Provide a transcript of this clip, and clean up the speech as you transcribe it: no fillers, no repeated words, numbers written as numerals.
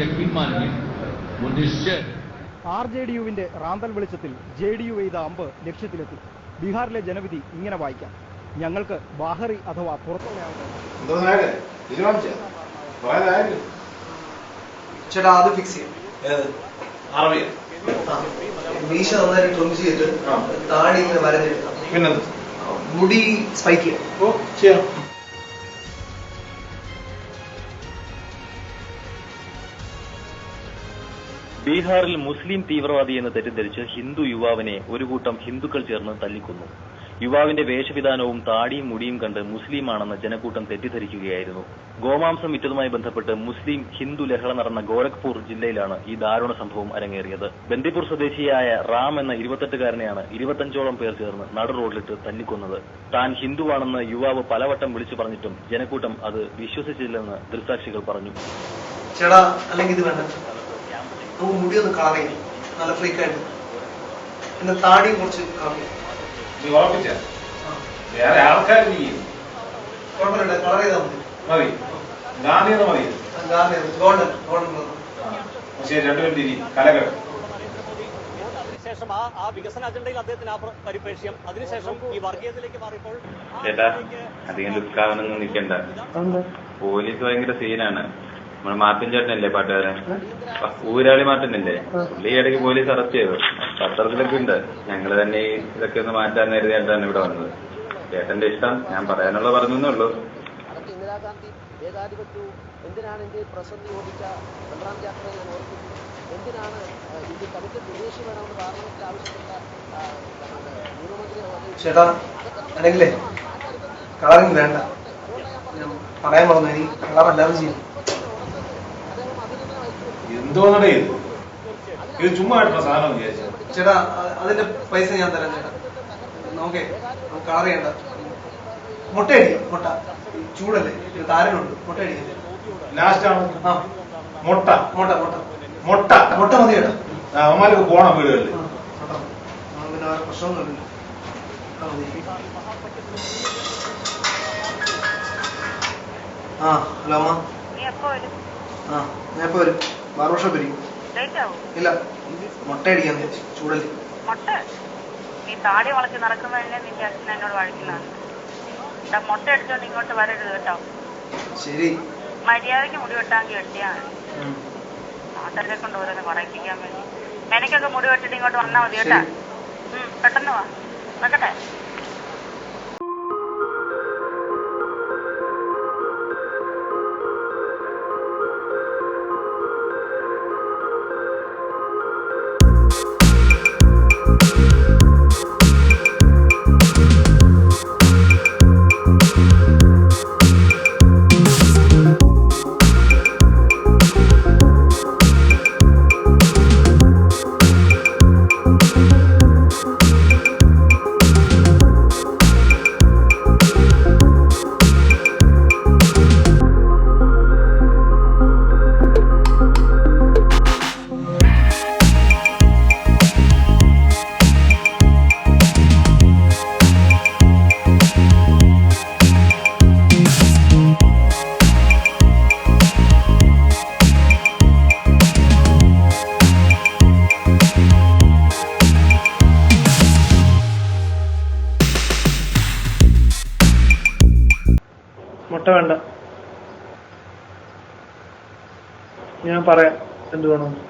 यकीन मानिए वो निश्चय RJDUവിന്റെ റാന്തൽ വെളിച്ചത്തിൽ JDU എയ്ത അമ്പ് ലക്ഷ്യത്തിലെത്തി. ബീഹാറിലെ ജനവിധി ഇങ്ങനെ വായിക്കാം. ഞങ്ങൾക്ക് ബാഹറി അഥവാ പുറത്തുള്ള ചേട്ടാ അത് ഫിക്സ് ചെയ്യാം. മീശ നന്നായിട്ട് ട്രിം ചെയ്തിട്ട് താടി ഇങ്ങനെ വരഞ്ഞെടുക്കാം. പിന്നെ മുടി സ്പൈക്ക് ചെയ്യാം. ബീഹാറിൽ മുസ്ലിം തീവ്രവാദിയെന്ന് തെറ്റിദ്ധരിച്ച് ഹിന്ദു യുവാവിനെ ഒരു കൂട്ടം ഹിന്ദുക്കൾ ചേർന്ന് തല്ലിക്കൊന്നു. യുവാവിന്റെ വേഷവിധാനവും താടിയും മുടിയും കണ്ട് മുസ്ലിമാണെന്ന് ജനക്കൂട്ടം തെറ്റിദ്ധരിക്കുകയായിരുന്നു. ഗോമാംസം വിറ്റതുമായി ബന്ധപ്പെട്ട് മുസ്ലിം ഹിന്ദു ലഹള നടന്ന ഗോരഖ്പൂർ ജില്ലയിലാണ് ഈ ദാരുണ സംഭവം അരങ്ങേറിയത്. ബന്ദിപ്പൂർ സ്വദേശിയായ റാം എന്ന 28-കാരനെയാണ് 25ഓളം പേർ ചേർന്ന് നടു റോഡിലിട്ട് തല്ലിക്കൊന്നത്. താൻ ഹിന്ദുവാണെന്ന് യുവാവ് പലവട്ടം വിളിച്ചു പറഞ്ഞിട്ടും ജനക്കൂട്ടം അത് വിശ്വസിച്ചില്ലെന്ന് ദൃക്സാക്ഷികൾ പറഞ്ഞു. ചേട്ടാ അല്ലെങ്കിൽ ഇത് വേണ്ട, നമുക്ക് മുടിയൊന്ന് കളർ ചെയ്യാം, നല്ല ഫ്രീക്കായിട്ട്. പിന്നെ താടിയും കുറച്ച് വേറെ ആൾക്കാർ കുഴപ്പമില്ല, കളർ ചെയ്താൽ മതി. ഗോൾഡൻ അതിനുശേഷം ആ വികസന അജണ്ടയിൽ അദ്ദേഹത്തിന് ആ പരിപ്രേക്ഷ്യം, അതിനുശേഷം ഈ വർഗീയത്തിലേക്ക് മാറിയപ്പോൾ ചേട്ടാ അധികം ലുക്കാവനൊന്നും നിൽക്കണ്ട. പോലീസ് ഭയങ്കര സീനാണ്. നമ്മുടെ മാർട്ടിൻ ചേട്ടനല്ലേ പാട്ടുകാരൻ, ഊരാളി മാർട്ടിനല്ലേ, പുള്ളി ഇടയ്ക്ക് പോലീസ് അറസ്റ്റ് ചെയ്തു. പത്രത്തിലൊക്കെ ഉണ്ട്. ഞങ്ങള് തന്നെ ഇതൊക്കെ ഒന്ന് മാറ്റാൻ കരുതിയായിട്ടാണ് ഇവിടെ വന്നത്. ചേട്ടന്റെ ഇഷ്ടം, ഞാൻ പറയാനുള്ള പറഞ്ഞേ ഉള്ളൂ. ഇന്ദിരാഗാന്ധി ഏകാധിപത്യവും എന്തിനാണ് ഇന്ത്യയിൽ പ്രസന്തി ഓടിച്ച രണ്ടാം യാത്രയെ ഞാൻ ഓർക്കുന്നു. എന്തിനാണ് ഇന്ത്യ തനിക്ക് വിദേശി വേണമെന്ന് പാർലമെന്റിൽ ആവശ്യപ്പെട്ട നിയമമന്ത്രി. ചേട്ടാ അല്ലെങ്കിലേ കളറിങ് വേണ്ട, ഞാൻ പറയാൻ പറഞ്ഞു. ഈ കളർ അല്ലാതെ ചെയ്യും. എന്തോന്നടേ ഇത് ചുമ്മാ സാധനം വിചാരിച്ചു. ചേട്ടാ അതിന്റെ പൈസ ഞാൻ തരാം. ചേട്ടാ നോക്കേ, കളർ ചെയ്യണ്ട. മുട്ട അടിക്കാം, മുട്ട ചൂടല്ലേ, താരനുണ്ട്. മുട്ട അടിക്കാം. ലാസ്റ്റ് ആണ് മുട്ട മുട്ട മുട്ട മുട്ട മുട്ട മതി ചേട്ടാ. അവന്മാർക്ക് പോണം വീടുകളിൽ. പിന്നെ വേറെ പ്രശ്നമൊന്നുമില്ല. ആ ഹലോ അമ്മ. ഞാൻ എപ്പോ വരും? ബാർബർ ഷോപ്പ് ഇരിക്കും. ഇല്ല, മുട്ട അടിക്കാൻ ചൂടല്ലേ. നീ താടി വളച്ച് നടക്കുന്നതല്ലേ നിന്റെ അച്ഛൻ എന്നോട് വഴിക്കുന്നതാണ്. മുട്ട അടിച്ചോണ്ട് ഇങ്ങോട്ട് വരരുത് കേട്ടോ. ശരി, മര്യാദയ്ക്ക് മുടി വെട്ടാമെങ്കിൽ വെട്ടിയാണ്. നാട്ടരെ കൊണ്ട് ഓരോന്ന് പറയിപ്പിക്കാൻ വേണ്ടി എനിക്കൊക്കെ മുടി വെട്ടിട്ട് ഇങ്ങോട്ട് വന്നാൽ മതി കേട്ടാ. പെട്ടെന്ന് വാ, വെക്കട്ടെ. മുട്ട വേണ്ട, ഞാൻ പറയാം എന്ത് വേണമെന്ന്.